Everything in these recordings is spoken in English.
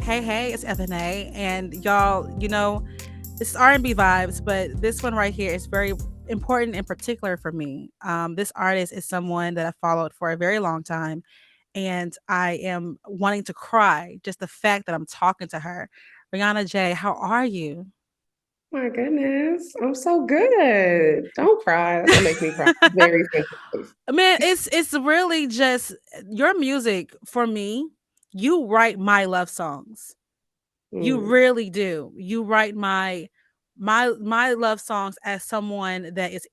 Hey, it's Ebony, and y'all, this is R&B vibes, but this one right here is very important in particular for me. This artist is someone that I followed for a very long time, and I am wanting to cry just the fact that I'm talking to her. Rayana Jay, how are you? My goodness, I'm so good. Don't cry. That's gonna make me cry. Very sensitive. Man, it's really just your music for me. You write my love songs. You Mm. really do. You write my love songs as someone that is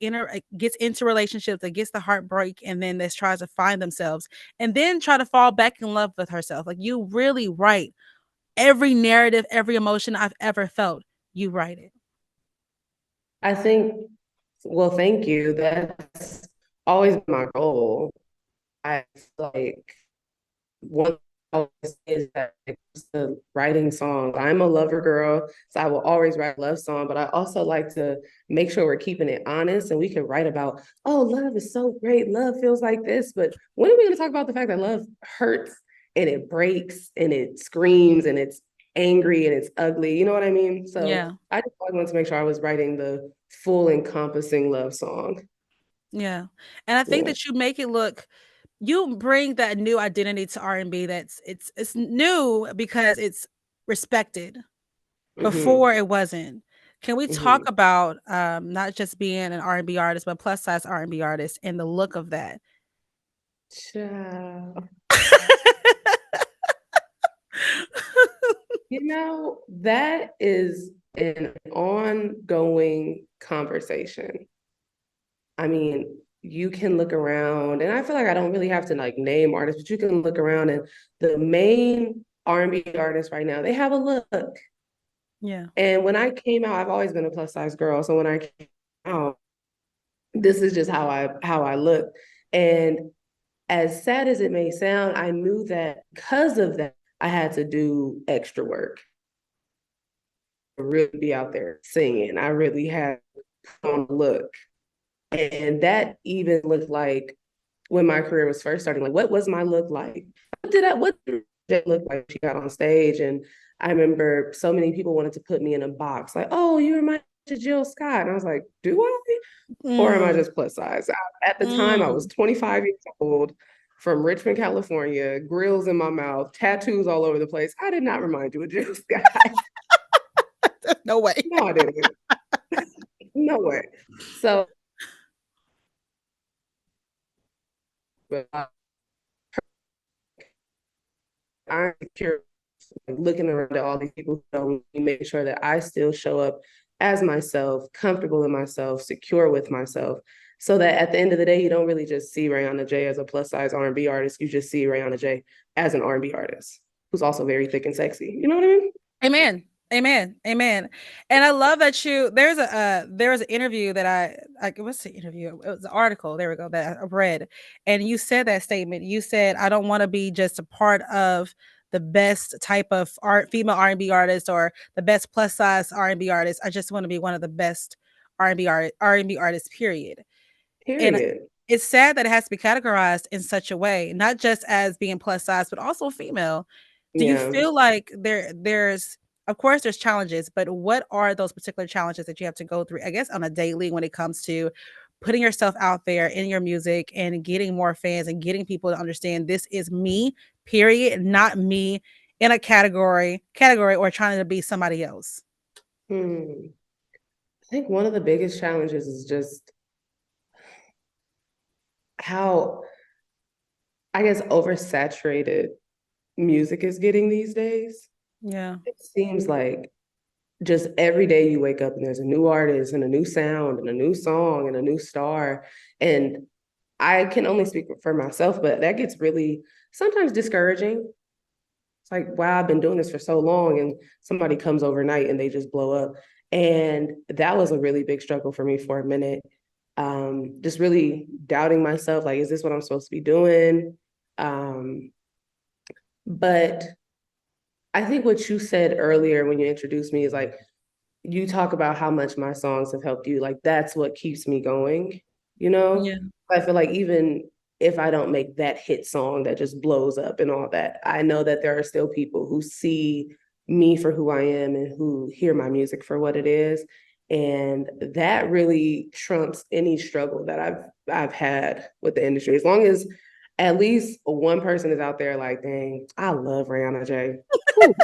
gets into relationships, that gets the heartbreak, and then that tries to find themselves, and then try to fall back in love with herself. Like you really write every narrative, every emotion I've ever felt. You write it. I think, well, thank you. That's always my goal. I feel like one always is that it comes to writing songs. I'm a lover girl, so I will always write a love song, but I also like to make sure we're keeping it honest and we can write about, oh, love is so great. Love feels like this. But when are we going to talk about the fact that love hurts and it breaks and it screams and it's angry and it's ugly? You know what I mean? So Yeah, I just always wanted to make sure I was writing the full encompassing love song. yeah, and I think Yeah. that you make it look. You bring that new identity to R&B. That's it's new because it's respected. Before Hmm. it wasn't. Can we talk Hmm. about, not just being an R&B artist, but plus size R&B artist and the look of that? Ciao. That is an ongoing conversation. I mean, you can look around, and I feel like I don't really have to like name artists, but you can look around and the main R&B artists right now, they have a look. Yeah. And when I came out, I've always been a plus size girl. So when I came out, this is just how I look. And as sad as it may sound, I knew that because of that, I had to do extra work. Really be out there singing. I really had on look. And that even looked like when my career was first starting, like what was my look like? What did it look like she got on stage? And I remember so many people wanted to put me in a box, like, oh, you remind me of Jill Scott. And I was like, do I? Or am I Mm, just plus size? At the time, I was mm. 25 years old from Richmond, California, grills in my mouth, tattoos all over the place. I did not remind you of Jill Scott. No way. No, I didn't. No way. So, but I'm curious, looking around at all these people who know me, making sure that I still show up as myself, comfortable in myself, secure with myself, so that at the end of the day, you don't really just see Rayana Jay as a plus size R&B artist. You just see Rayana Jay as an R&B artist who's also very thick and sexy. You know what I mean? Amen. Amen. Amen. And I love that there was an interview that what's the interview? It was an article. There we go. That I read. And you said that statement. You said, I don't want to be just a part of the best type of art female R&B artist or the best plus size R&B artist. I just want to be one of the best R&B artists, period. And Period. it's sad that it has to be categorized in such a way, not just as being plus size, but also female. Do you Yeah. feel like there's of course there's challenges, but what are those particular challenges that you have to go through, I guess, on a daily when it comes to putting yourself out there in your music and getting more fans and getting people to understand this is me, period, not me in a category or trying to be somebody else. Hmm. I think one of the biggest challenges is just how, I guess, oversaturated music is getting these days. Yeah. It seems like just every day you wake up and there's a new artist and a new sound and a new song and a new star. And I can only speak for myself, but that gets really sometimes discouraging. It's like, wow, I've been doing this for so long, and somebody comes overnight and they just blow up. And that was a really big struggle for me for a minute. Just really doubting myself, like, is this what I'm supposed to be doing? Um, but I think what you said earlier when you introduced me is like, you talk about how much my songs have helped you. Like, that's what keeps me going, you know? Yeah. I feel like even if I don't make that hit song that just blows up and all that, I know that there are still people who see me for who I am and who hear my music for what it is. And that really trumps any struggle that I've had with the industry. As long as at least one person is out there like, dang, I love Rayana Jay. Whew,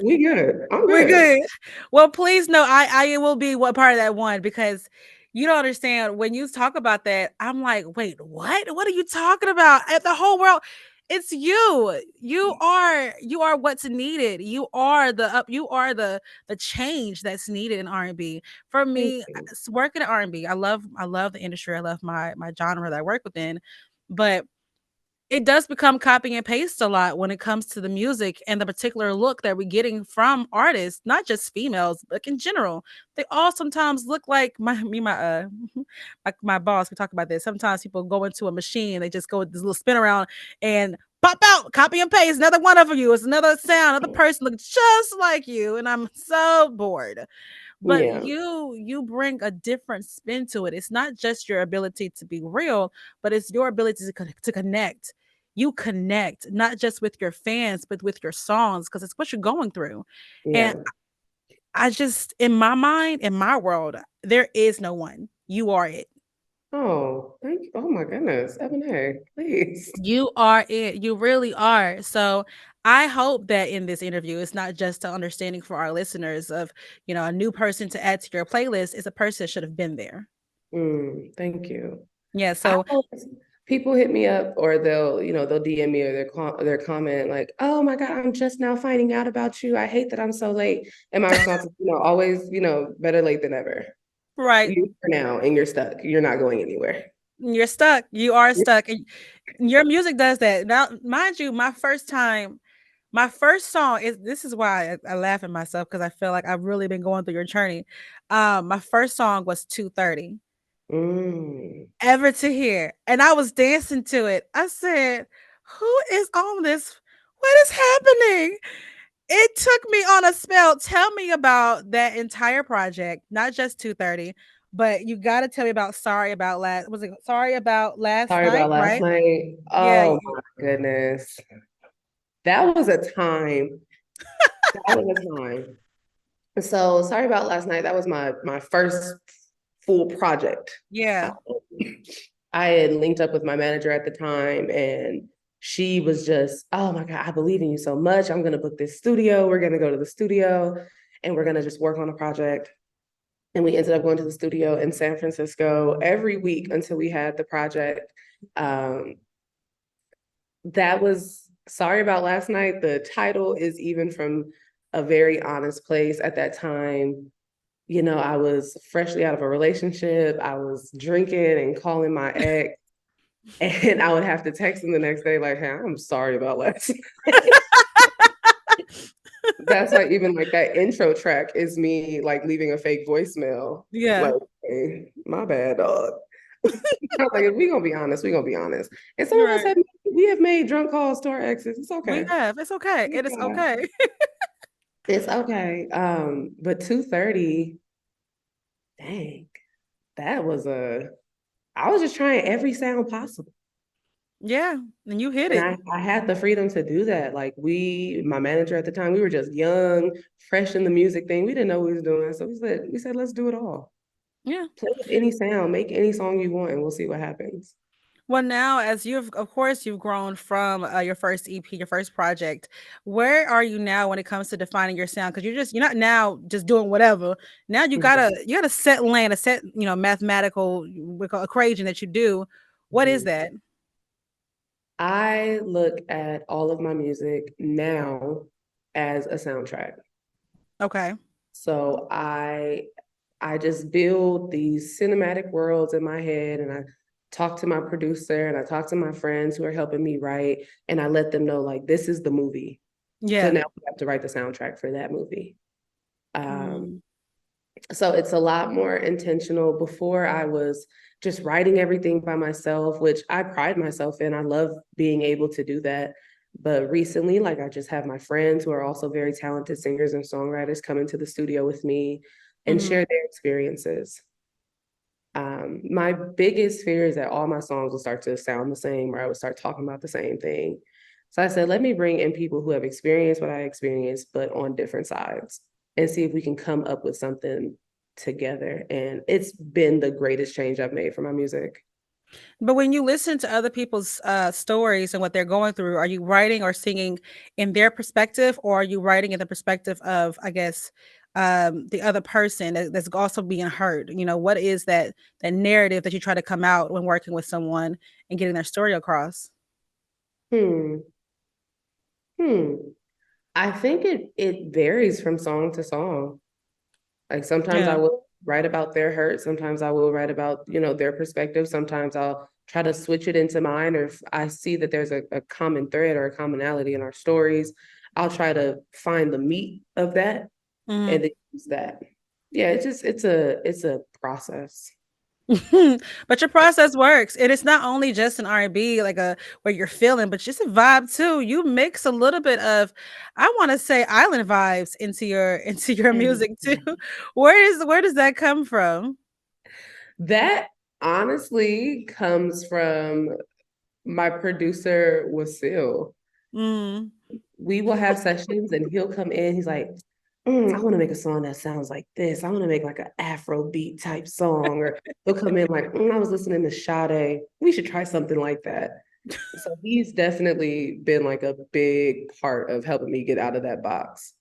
we good. I'm We're good. good. Well, please know I will be what part of that one because you don't understand when you talk about that. I'm like, wait, what? What are you talking about? The whole world, it's you. You are what's needed. You are the up. You are the change that's needed in R&B. For Thank me, you. working at R&B, I love the industry. I love my genre that I work within, but it does become copy and paste a lot when it comes to the music and the particular look that we're getting from artists, not just females, but in general. They all sometimes look like my boss. We talk about this. Sometimes people go into a machine, they just go with this little spin around and pop out, copy and paste. Another one of you. It's another sound. Another person looks just like you, and I'm so bored. But Yeah. you bring a different spin to it. It's not just your ability to be real, but it's your ability to connect. You connect not just with your fans, but with your songs because it's what you're going through. And Yeah. I just, in my mind, in my world, there is no one. You are it. Oh, thank you. Oh my goodness. Ebony, please. You are it. You really are. So I hope that in this interview, it's not just an understanding for our listeners of, a new person to add to your playlist is a person that should have been there. Thank you. Yeah. I So always, people hit me up or they'll DM me or their comment like, "Oh my God, I'm just now finding out about you. I hate that I'm so late." And my response is, always, better late than ever. right. You're here now and you're stuck. You're not going anywhere. You're stuck. You are stuck. And your music does that. Now, mind you, my first song is this is why I laugh at myself because I feel like I've really been going through your journey. My first song was 2:30. Mm. Ever to Hear. And I was dancing to it. I said, who is on this? What is happening? It took me on a spell. Tell me about that entire project, not just 2:30, but you got to tell me about Sorry About Last. Was it Sorry About Last Sorry Night, about last right? night. Yeah. Oh my goodness. That was a time. That was a time. So sorry about last night. That was my first full project. Yeah. Um, I had linked up with my manager at the time, and she was just, "Oh my God, I believe in you so much. I'm gonna book this studio. We're gonna go to the studio, and we're gonna just work on a project." And we ended up going to the studio in San Francisco every week until we had the project. Um, that was Sorry About Last Night. The title is even from a very honest place at that time. I was freshly out of a relationship. I was drinking and calling my ex, and I would have to text him the next day, like, "Hey, I'm sorry about last night." That's why even like that intro track is me like leaving a fake voicemail. Yeah. Like, hey, my bad, dog. Like, if we gonna be honest, we gonna be honest. And some of us Right. we have made drunk calls to our exes. It's We okay. have. It's okay. It is Yeah. okay. It's okay. But 2:30, dang, that was I was just trying every sound possible. Yeah. And you hit And it. I had the freedom to do that. Like my manager at the time, we were just young, fresh in the music thing. We didn't know what we was doing. So we said, let's do it all. Yeah. Play with any sound, make any song you want, and we'll see what happens. Well, now as of course, you've grown from your first EP, your first project. Where are you now when it comes to defining your sound? Because you're not now just doing whatever. Now Mhm. you got a set lane, a set mathematical equation that you do. What is Mhm. that? I look at all of my music now as a soundtrack. Okay. So I just build these cinematic worlds in my head, and I talk to my producer and I talk to my friends who are helping me write, and I let them know like this is the movie. So Yeah. now we have to write the soundtrack for that movie. Um, Mm, so it's a lot more intentional. Before I was just writing everything by myself, which I pride myself in. I love being able to do that. But recently, like I just have my friends who are also very talented singers and songwriters come into the studio with me and mhm. share their experiences. My biggest fear is that all my songs will start to sound the same or I would start talking about the same thing. So I said, let me bring in people who have experienced what I experienced, but on different sides, and see if we can come up with something together. And it's been the greatest change I've made for my music. But when you listen to other people's stories and what they're going through, are you writing or singing in their perspective, or are you writing in the perspective of, I guess, the other person that's also being heard? You know, what is that narrative that you try to come out when working with someone and getting their story across? Hmm. Hmm. I think it varies from song to song. Like sometimes I Yeah. will write about their hurt, sometimes I will write about, their perspective. Sometimes I'll try to switch it into mine, or if I see that there's a common thread or a commonality in our stories, I'll try to find the meat of that Mm-hmm. and then use that. Yeah, it's a process. But your process works, and it's not only just an R&B like a where you're feeling, but just a vibe too. You mix a little bit of, I want to say, island vibes into your into your music too. Where does that come from? That honestly comes from my producer Wasil. Mm. We will have sessions and he'll come in. He's like, I want to make a song that sounds like this. I want to make like an Afro beat type song. Or he'll come in like, I was listening to Sade. We should try something like that. So he's definitely been like a big part of helping me get out of that box.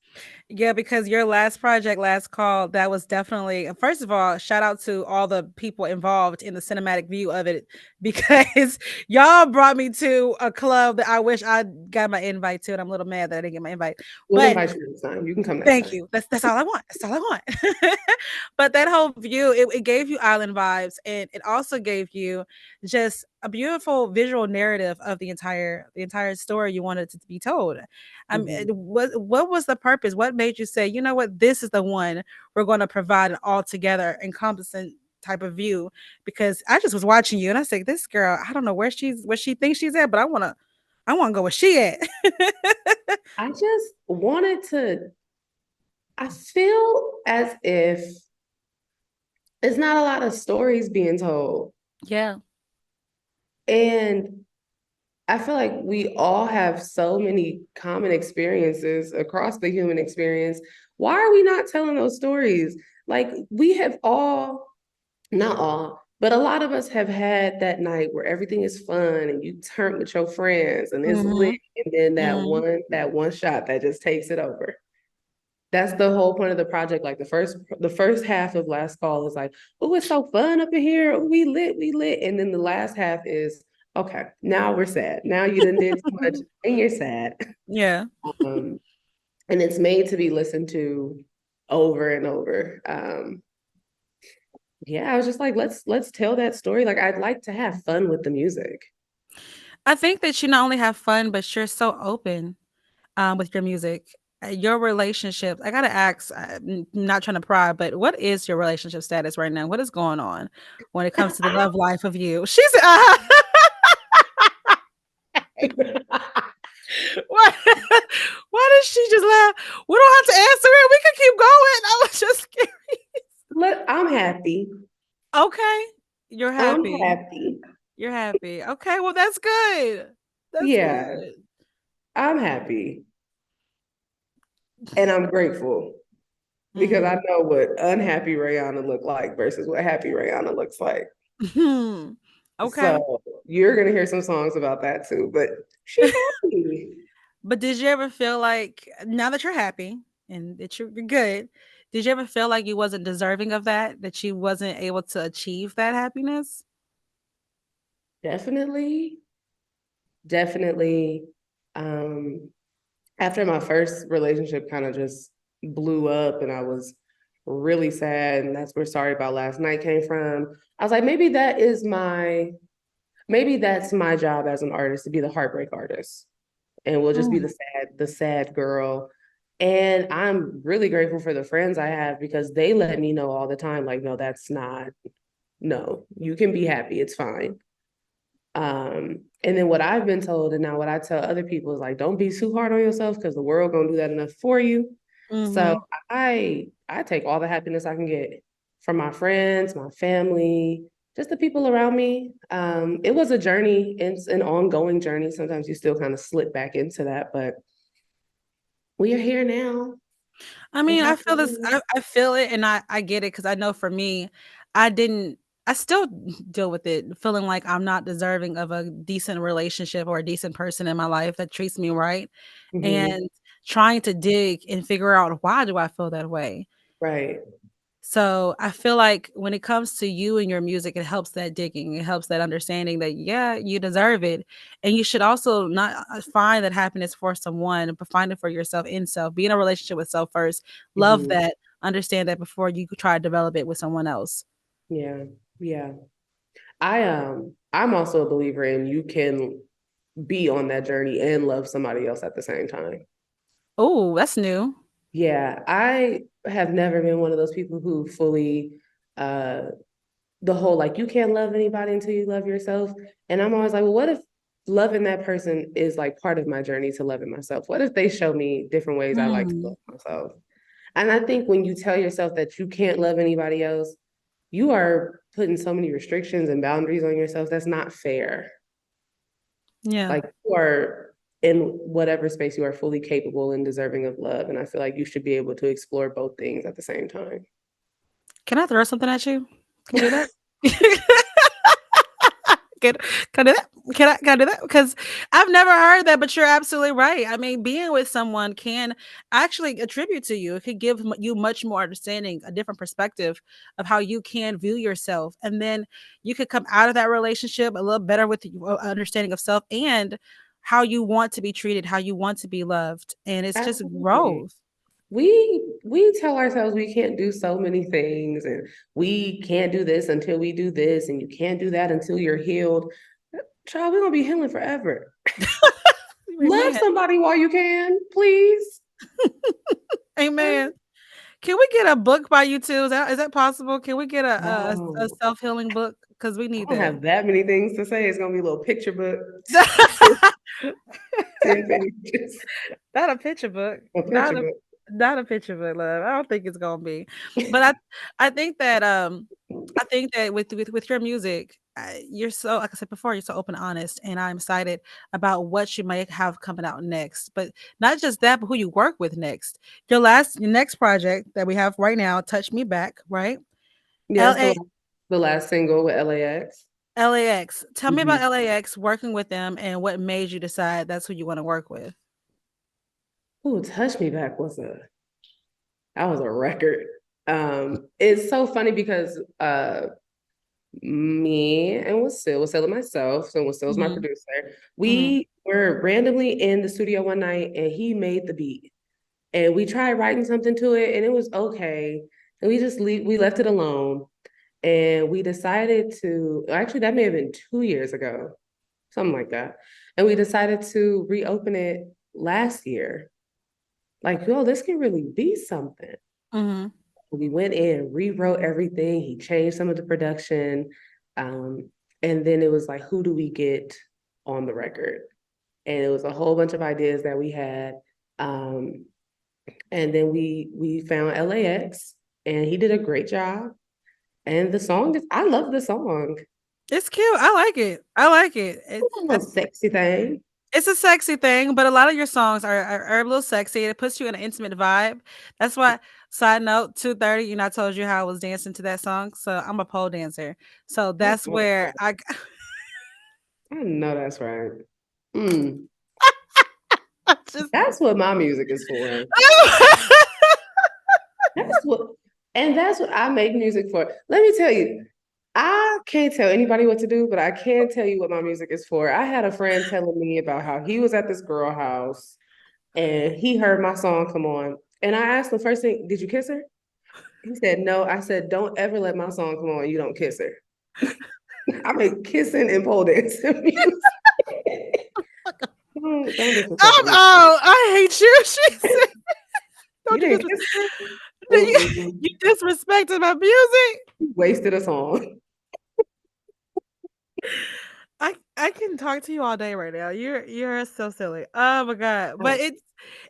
Yeah, because your last project, Last Call, that was definitely, first of all, shout out to all the people involved in the cinematic view of it, because y'all brought me to a club that I wish I got my invite to, and I'm a little mad that I didn't get my invite. We'll But invite you next time. You can come next thank time. you. That's all I want. That's all I want. But that whole view, it gave you island vibes, and it also gave you just a beautiful visual narrative of the entire story you wanted to be told. Mhm. What was the purpose? What made you say, you know what, this is the one we're going to provide an all together encompassing type of view? Because I just was watching you and I said, this girl, I don't know where she thinks she's at, but I want to go where she at. I just wanted to, I feel as if it's not a lot of stories being told. Yeah. And I feel like we all have so many common experiences across the human experience. Why are we not telling those stories? Like we have all, not all, but a lot of us have had that night where everything is fun and you turn with your friends and it's lit, Hmm. and then that Hmm. one shot that just takes it over. That's the whole point of the project. Like the first half of Last Call is like, oh, it's so fun up in here. Ooh, we lit. And then the last half is, okay, now we're sad. Now you done did too much and you're sad. Yeah. Um, and it's made to be listened to over and over. Yeah, I was just like, let's tell that story. Like I'd like to have fun with the music. I think that you not only have fun, but you're so open with your music. Your relationship, I gotta ask, I'm not trying to pry, but what is your relationship status right now? What is going on when it comes to the love life of you? She said, why, why did she just laugh? We don't have to answer it. We can keep going. I was just curious. I'm happy. Okay. You're I'm happy. happy. You're happy. Okay. Well, that's good. That's Yeah, good. I'm happy. And I'm grateful because I Mm. know what unhappy Rayana look like versus what happy Rayana looks like. Okay. So you're gonna hear some songs about that too. But she happy. But did you ever feel like, now that you're happy and that you're good, did you ever feel like you wasn't deserving of that, that you wasn't able to achieve that happiness? Definitely, definitely. Um, After my first relationship kind of just blew up and I was really sad, and that's where Sorry About Last Night came from. I was like, maybe that's my job as an artist, to be the heartbreak artist. And we'll just be Mm. the sad girl. And I'm really grateful for the friends I have because they let me know all the time, like, no, that's not, no, you can be happy, it's fine. And then what I've been told, and now what I tell other people is like, don't be too hard on yourself because the world gonna do that enough for you. So I take all the happiness I can get from my friends, my family, just the people around me. It was a journey. It's an ongoing journey. Sometimes you still kind of slip back into that, but we are here now. I And mean, I happy feel this. New I feel it, and I get it because I know for me, I didn't. I still deal with it, feeling like I'm not deserving of a decent relationship or a decent person in my life that treats me right, hmm and trying to dig and figure out why do I feel that way. Right. So I feel like when it comes to you and your music, it helps that digging, it helps that understanding that yeah, you deserve it, and you should also not find that happiness for someone, but find it for yourself in self. Be in a relationship with self first. Love hmm that. Understand that before you try to develop it with someone else. Yeah. Yeah. I'm also a believer in you can be on that journey and love somebody else at the same time. Oh, that's new. Yeah, I have never been one of those people who fully uh the whole like you can't love anybody until you love yourself. And I'm always like, well, what if loving that person is like part of my journey to loving myself? What if they show me different ways I like to love Mm, myself? And I think when you tell yourself that you can't love anybody else, you are putting so many restrictions and boundaries on yourself. That's not fair. yeah. Like you are in whatever space you are fully capable and deserving of love. And I feel like you should be able to explore both things at the same time. Can I throw something at you? Can I do that? Can can I do that? Can I do that? Because I've never heard that, but you're absolutely right. I mean, being with someone can actually attribute to you. It could give you much more understanding, a different perspective of how you can view yourself, and then you could come out of that relationship a little better with understanding of self and how you want to be treated, how you want to be loved, and it's just Absolutely. growth. We tell ourselves we can't do so many things and we can't do this until we do this and you can't do that until you're healed. Child, we're gonna be healing forever. Love Amen. somebody while you can, please. Amen. Can we get a book by you too? Is that possible? Can we get a Oh, self-healing book? Because we I need don't that. have that many things to say. It's gonna be a little picture book, 10 pages, Not a picture book. a Not picture a book. not a picture book, love. I don't think it's gonna be. But I think that I think that with your music, you're so like I said before, you're so open and honest, and I'm excited about what you might have coming out next. But not just that, but who you work with next. Your next project that we have right now, Touch Me Back, right? Yeah, it's L.A. the last single with LAX. LAX. Tell me about Mhm. LAX, working with them, and what made you decide that's who you want to work with. Ooh, Touch Me Back was that was a record. It's so funny because me and Wasil and myself, so Wasil's my Mhm, producer. mhm. We were randomly in the studio one night and he made the beat. And we tried writing something to it and it was okay. And we left it alone. And we decided to actually that may have been 2 years ago, something like that. And we decided to reopen it last year. Like, yo, this can really be something. Mhm. We went in, rewrote everything. He changed some of the production. And then it was like, who do we get on the record? And it was a whole bunch of ideas that we had. Um, and then we found LAX and he did a great job. And the song is, I love the song. It's cute. I like it. I like it. It's a little sexy thing. It's a sexy thing, but a lot of your songs are a little sexy. It puts you in an intimate vibe. That's why. Side note, 2:30. You know, I told you how I was dancing to that song. So I'm a pole dancer. So I that's know that's where right. I. I know that's right. Mm, I just. that's what my music is for. That's what, and that's what I make music for. Let me tell you, I can't tell anybody what to do, but I can tell you what my music is for. I had a friend telling me about how he was at this girl house and he heard my song come on. And I asked him first thing, did you kiss her? He said, no. I said, don't ever let my song come on. You don't kiss her. I make kissing and pole dancing music. Don't disrespect me. Oh, I hate you. She said, You "Don't you didn't disrespect? kiss her? You, Mm-mm. you disrespected my music." You wasted a song. I can talk to you all day right now. You're so silly. Oh my god. But Oh,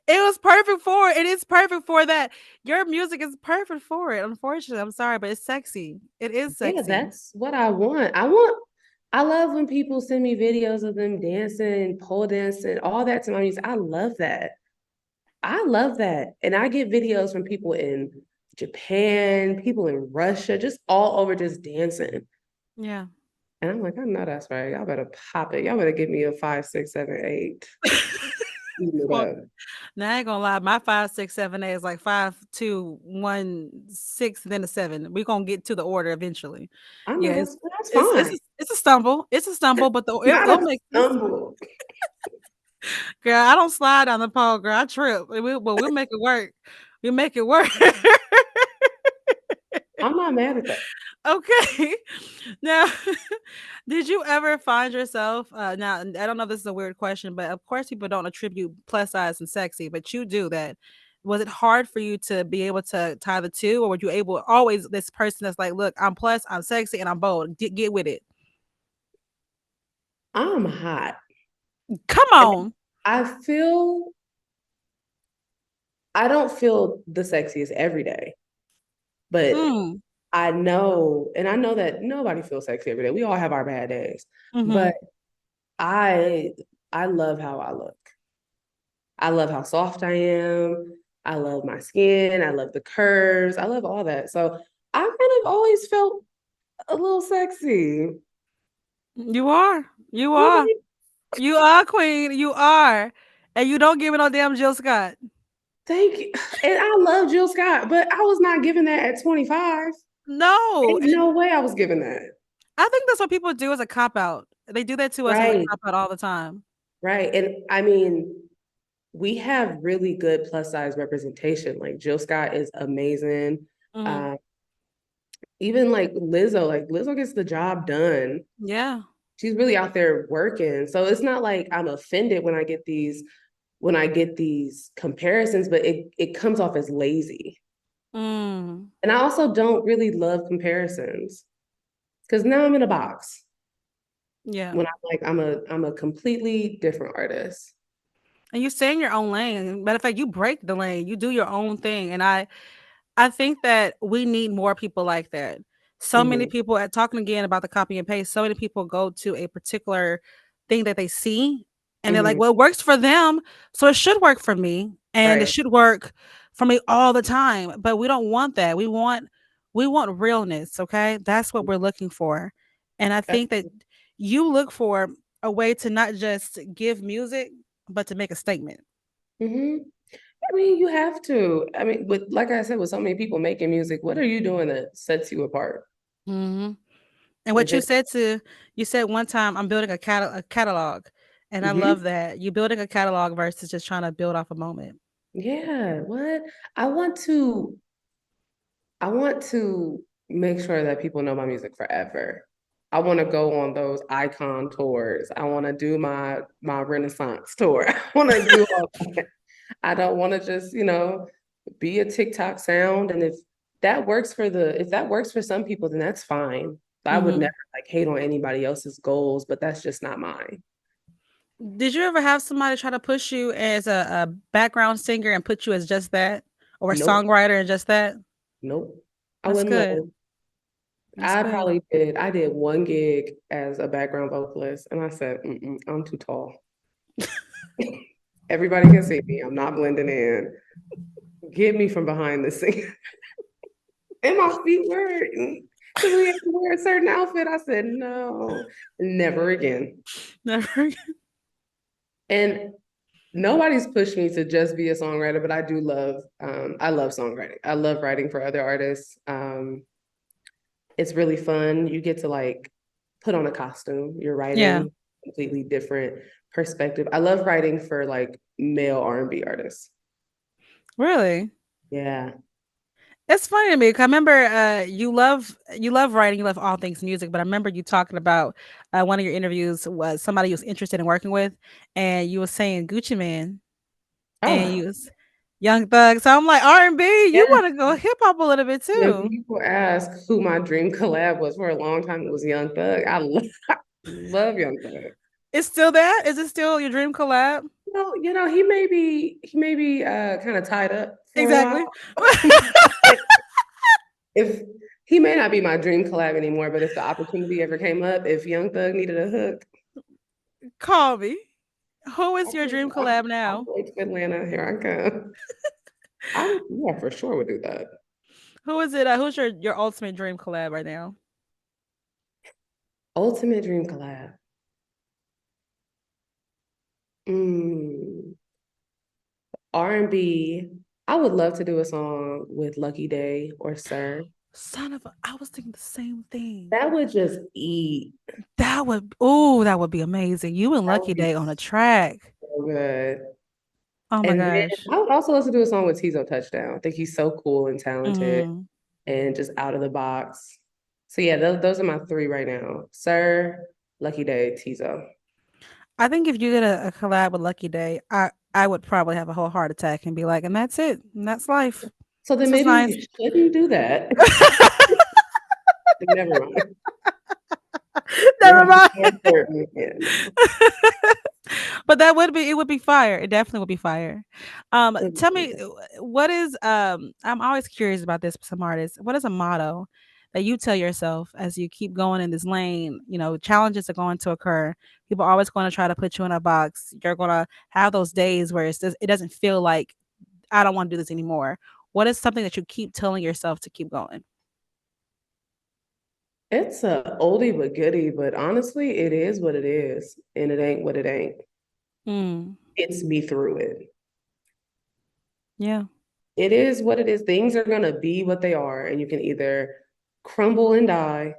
it was perfect for it. It is perfect for that. Your music is perfect for it. Unfortunately, I'm sorry, but it's sexy. It is yeah, sexy. that's what I love when people send me videos of them dancing, pole dancing, all that to my music. I love that. I love that. And I get videos from people in Japan, people in Russia, just all over just dancing. Yeah. And I'm like, I know that's right. Y'all better pop it. Y'all better give me a 5, 6, 7, 8. Eat it Well, up. now I ain't gonna lie. My 5, 6, 7, 8 is like 5, 2, 1, 6, then a 7. We're gonna get to the order eventually. I know Yeah, that's fine. it's a stumble. It's a stumble, but Not it'll a make sense. stumble. Girl, I don't slide down the pole, girl. I trip. But we'll make it work. We make it work. I'm not mad at that. Okay. Now, did you ever find yourself now I don't know if this is a weird question, but of course people don't attribute plus size and sexy, but you do that. Was it hard for you to be able to tie the two, or were you able always this person that's like, look, I'm plus, I'm sexy, and I'm bold. Get with it. I'm hot. Come And on. I feel I don't feel the sexiest every day, but Mm. I know that nobody feels sexy every day. We all have our bad days. Mm-hmm. But I I love how I look. I love how soft I am. I love my skin. I love the curves. I love all that. So I kind of always felt a little sexy. You are. You What about are. you? You are queen. You are. And you don't give me no damn Jill Scott. Thank you. And I love Jill Scott, but I was not given that at 25. No. Ain't no way I was given that. I think that's what people do as a cop out. They do that to us as a Right, cop out all the time. right. And I mean, we have really good plus size representation. Like Jill Scott is amazing. Mhm. Uh, Even like Lizzo gets the job done. Yeah. She's really out there working. So it's not like I'm offended when I get these comparisons, but it comes off as lazy. Mm. And I also don't really love comparisons because now I'm in a box Yeah. when I'm a completely different artist. And you stay in your own lane. Matter of fact, you break the lane. You do your own thing. And I think that we need more people like that. So many Hmm. people at talking again about the copy and paste, so many people go to a particular thing that they see and they're like, Hmm. well, it works for them. So it should work for me. And it Right. should work for me all the time. But we don't want that. We want realness. Okay. That's what we're looking for. And I think that you look for a way to not just give music, but to make a statement. Hmm. I mean, you have to. I mean, with like I said, with so many people making music, what are you doing that sets you apart? Hmm. And If what it, you said one time, I'm building a catalog, and I Mhm. love that you building a catalog versus just trying to build off a moment. Yeah, what? I want to I want to make sure that people know my music forever. I want to go on those icon tours. I want to do my Renaissance tour. I want to do all that. I don't want to just, be a TikTok sound. And if that works for some people, then that's fine. I would Hmm. never like hate on anybody else's goals, but that's just not mine. Did you ever have somebody try to push you as a background singer and put you as just that, or a Nope, songwriter and just that? nope. I That's wouldn't good. know. That's good. I did one gig as a background vocalist, and I said, mm-mm, I'm too tall. Everybody can see me. I'm not blending in. Get me from behind the scene. And my feet were because we had to wear a certain outfit. I said, no, never again. Never. And nobody's pushed me to just be a songwriter, but I love songwriting. I love writing for other artists. It's really fun. You get to like put on a costume. You're Yeah. writing completely different perspective. I love writing for like male R&B artists. Really. Yeah. It's funny to me 'cause I remember you love writing, you love all things music, but I remember you talking about one of your interviews was somebody you was interested in working with, and you was saying Gucci Man, and Oh, you was Young Thug. So I'm like R&B, you yeah. want to go hip hop a little bit When too. people ask who my dream collab was for a long time, it was Young Thug. Love Young Thug. It's still that? Is it still your dream collab? Well, he may be kind of tied up for a while. Exactly. If he may not be my dream collab anymore, but if the opportunity ever came up, if Young Thug needed a hook, Call me. Who is your dream collab I'll now? go to Atlanta. Here I come. Yeah, for sure would do that. Who is it? Who's your ultimate dream collab right now? Ultimate dream collab. Mm, R&B. I would love to do a song with Lucky Day or Sir. Son of a, I was thinking the same thing. That would just eat. That would be amazing. You and That Lucky would be Day on a track. so good. Oh my And then gosh. I would also love to do a song with Tizo Touchdown. I think he's so cool and talented Hmm. and just out of the box. So yeah, those are my three right now. Sir, Lucky Day, Tizo. I think if you did a collab with Lucky Day, I would probably have a whole heart attack and be like, and that's it. And that's life. So then This was maybe nice. we shouldn't do that. Never mind. We're Never gonna be mind. more certain. Yeah, no. But it would be fire. It definitely would be fire. Tell me what is I'm always curious about this with some artists. What is a motto that you tell yourself as you keep going in this lane? You know, challenges are going to occur. People are always going to try to put you in a box. You're gonna have those days where it doesn't feel like I don't want to do this anymore. What is something that you keep telling yourself to keep going? It's a oldie but goodie, but honestly, it is what it is, and it ain't what it ain't. Mm, It's me through it. yeah. It is what it is. Things are gonna be what they are, and you can either crumble and die,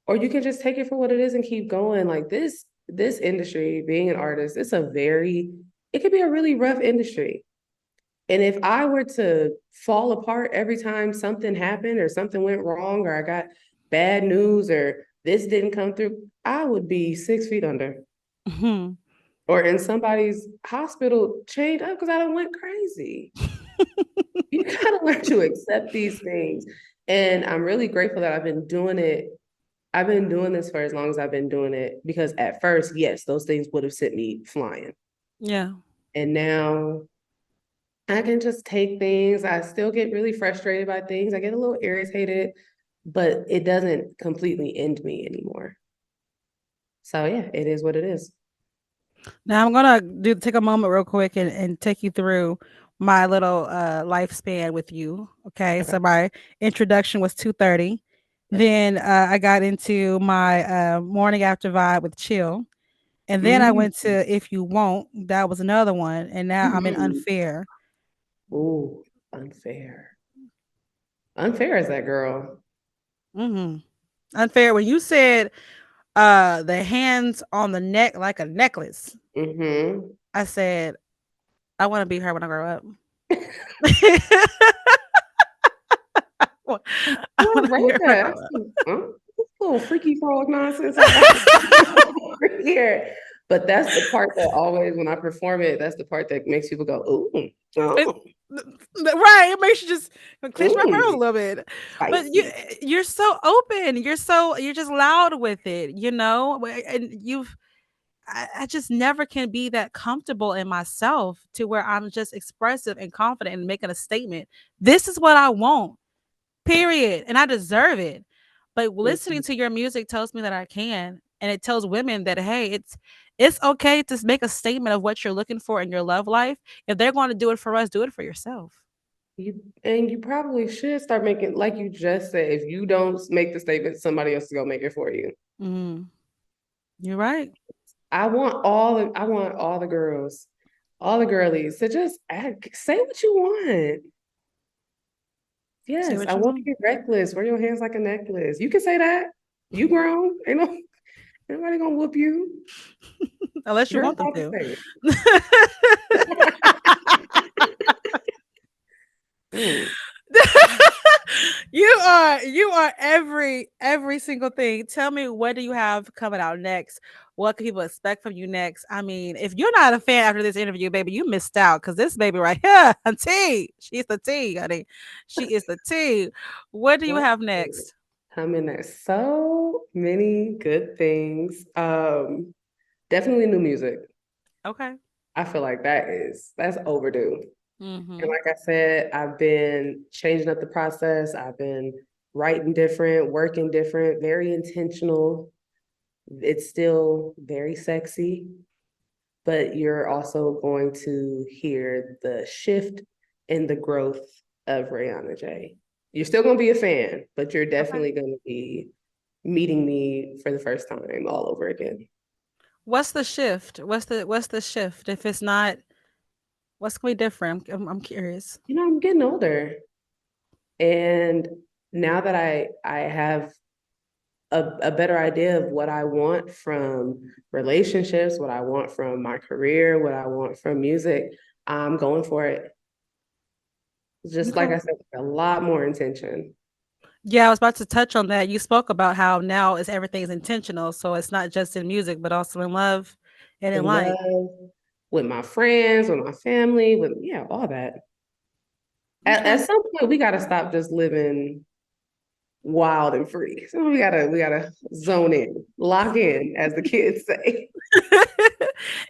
or you can just take it for what it is and keep going. Like this industry, being an artist, it could be a really rough industry. And if I were to fall apart every time something happened or something went wrong or I got bad news or this didn't come through, I would be 6 feet under Mhm. or in somebody's hospital chained up because I done went crazy. You gotta learn to accept these things. And I'm really grateful that I've been doing it. I've been doing this for as long as I've been doing it because at first, yes, those things would have sent me flying. Yeah. And now I can just take things. I still get really frustrated by things. I get a little irritated, but it doesn't completely end me anymore. So yeah, it is what it is. Now I'm gonna take a moment real quick and take you through my little lifespan with you. Okay, Okay. so my introduction was 2:30. Then I got into my morning after vibe with chill, and then I Mm-hmm. went to if you won't. That was another one, and now I'm in Mm-hmm. unfair. Ooh, unfair. Unfair is that girl. Hmm. Unfair. When you said the hands on the neck like a necklace, Mm-hmm. I said I want to be her when I grow up. I Well, want to be right her when I there. grow up. This little freaky frog nonsense I got over here. But that's the part that always, when I perform it, that's the part that makes people go, ooh, It, oh, right, it makes you just clench my pearl a mm, little bit. But spicy. you're so open. You're just loud with it, you know. And I just never can be that comfortable in myself to where I'm just expressive and confident and making a statement. This is what I want. Period. And I deserve it. But listening Mhm. to your music tells me that I can. And it tells women that hey, it's okay to make a statement of what you're looking for in your love life. If they're going to do it for us, do it for yourself. You probably should start making, like you just said, if you don't make the statement, somebody else is gonna make it for you. Mm, you're right. I want all the girlies to just say what you want. Say Yes, I what you want to want. get reckless. Wear your hands like a necklace. You can say that. You grown. Ain't no nobody gonna whoop you. Unless you You're want them allowed to to. say it. Mm. You are every single thing. Tell me what do you have coming out next? What can people expect from you next? I mean, if you're not a fan after this interview, baby, you missed out because this baby right here, a T, she's the T, honey. She is the T. What do you What? have next? I mean, there's so many good things. Definitely new music. Okay. I feel like that's overdue. And Mm-hmm. like I said, I've been changing up the process. I've been writing different, working different, very intentional. It's still very sexy, but you're also going to hear the shift and the growth of Rayana Jay. You're still going to be a fan, but you're Okay. definitely going to be meeting me for the first time all over again. What's the shift? What's the shift? If it's not, what's gonna be different? I'm curious. I'm getting older, and now that I have a better idea of what I want from relationships, what I want from my career, what I want from music, I'm going for it. Just like Okay. I said, a lot more intention Yeah, I was about to touch on that. You spoke about how now is everything's intentional, so it's not just in music, but also in love and in in life. love with my friends, with my family, with yeah, all that. At Okay. some point, we got to stop just living wild and free. So we gotta zone in, lock in, as the kids say.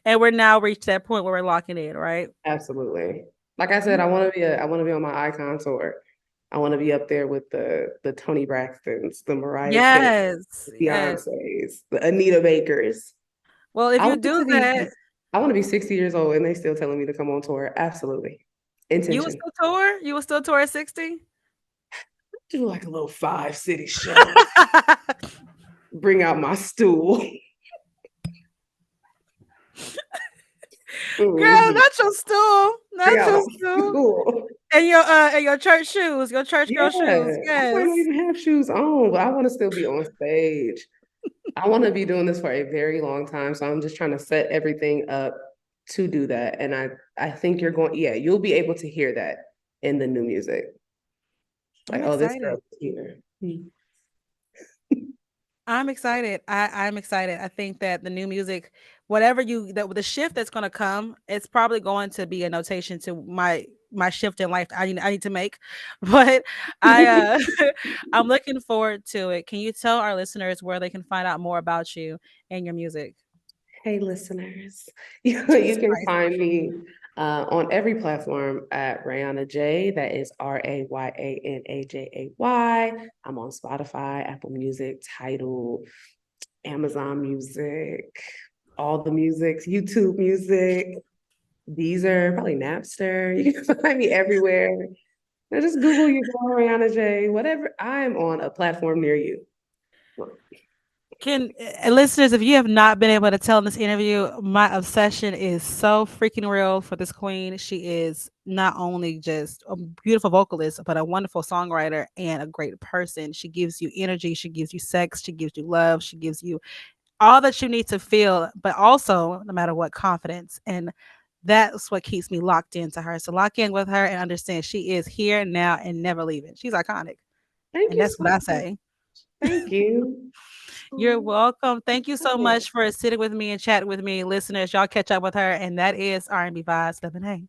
And we're now reached that point where we're locking in, right? Absolutely. Like I said, I want to be on my icon tour. I want to be up there with the Tony Braxtons, the Mariah Carey, Yes, the yes. Beyonces, the Anita Bakers. Well, if I you want do to be that, I want to be 60 years old and they still telling me to come on tour. Absolutely. you will Intention. still tour? You will still tour at 60? Do like a little 5 city show. Bring out my stool. Girl, Mhm. not your stool. Bring Not out your my stool. stool. And your church shoes, your church girl shoes. Yeah, I might not Yes. even have shoes on, but I want to still be on stage. I want to be doing this for a very long time, so I'm just trying to set everything up to do that. And I think you're going, yeah, you'll be able to hear that in the new music. Like, I'm oh, this girl excited. is here. I'm excited. I'm excited. I think that the new music, whatever you the shift that's going to come, it's probably going to be a notation to my shift in life I need to make. But I I'm looking forward to it. Can you tell our listeners where they can find out more about you and your music? Hey, listeners, you Jesus can Christ. find me on every platform at Rayana Jay. That is RayanaJay. I'm on Spotify, Apple Music, Tidal, Amazon Music, all the musics, YouTube Music, Deezer, probably Napster. You can find me everywhere. Now just Google your girl Rayana Jay. Whatever. I'm on a platform near you. Can listeners, if you have not been able to tell in this interview, my obsession is so freaking real for this queen. She is not only just a beautiful vocalist, but a wonderful songwriter and a great person. She gives you energy, she gives you sex, she gives you love, she gives you all that you need to feel, but also, no matter what, confidence. And that's what keeps me locked into her. So lock in with her and understand she is here now and never leaving. She's iconic. Thank And you that's what so I much. say. Thank you. You're Oh, welcome. Thank you so oh. much for sitting with me and chatting with me. Listeners, y'all catch up with her. And that is R&B Vibes 11A.